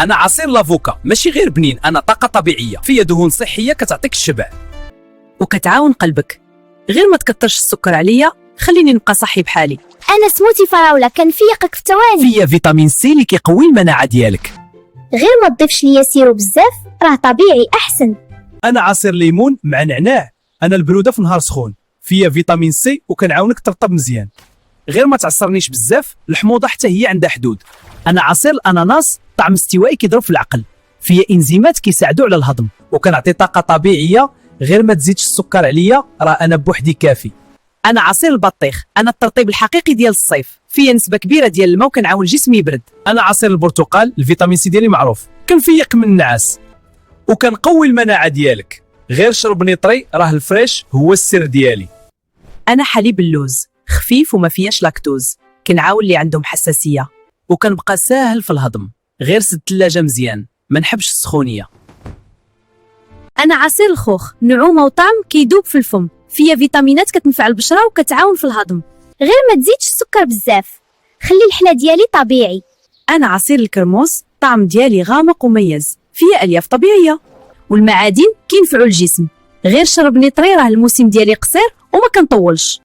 انا عصير لافوكا ماشي غير بنين، انا طاقه طبيعيه فيها دهون صحيه كتعطيك الشبع وكتعاون قلبك. غير ما تكترش السكر عليا، خليني نبقى صحي بحالي. انا سموتي فراوله كنفيقك في ثواني. فيها فيتامين سي اللي كيقوي المناعه ديالك. غير ما تضيفش ليا سيرو بزاف، راه طبيعي احسن. انا عصير ليمون مع نعناع، انا البروده في نهار سخون، فيها فيتامين سي وكنعاونك ترطب مزيان. غير ما تعصرنيش بزاف، الحموضه حتى هي عندها حدود. انا عصير الاناناس طعم استوائي كيضرب في العقل، فيها انزيمات كيساعدوا على الهضم وكنعطي طاقه طبيعيه. غير ما تزيدش السكر عليا، راه انا بوحدي كافي. انا عصير البطيخ، انا الترطيب الحقيقي ديال الصيف، فيها نسبه كبيره ديال الماء وكنعاون الجسم يبرد. انا عصير البرتقال، الفيتامين سي ديالي معروف، كنفيق من النعاس وكنقوي المناعه ديالك. غير شرب نيطري، راه الفريش هو السر ديالي. انا حليب اللوز، خفيف وما فيهاش لاكتوز، كنعاون اللي عندهم حساسيه وكنبقى ساهل في الهضم. غير سد الثلاجه مزيان، ما نحبش السخونيه. انا عصير الخوخ، نعومه وطعم كيدوب في الفم، فيها فيتامينات كتنفع البشره وكتعاون في الهضم. غير ما تزيدش السكر بزاف، خلي الحلا ديالي طبيعي. انا عصير الكرموس، طعم ديالي غامق ومميز، فيها الياف طبيعيه والمعادن كينفعوا الجسم. غير شرب نيطري، راه الموسم ديالي قصير وما كنطولش.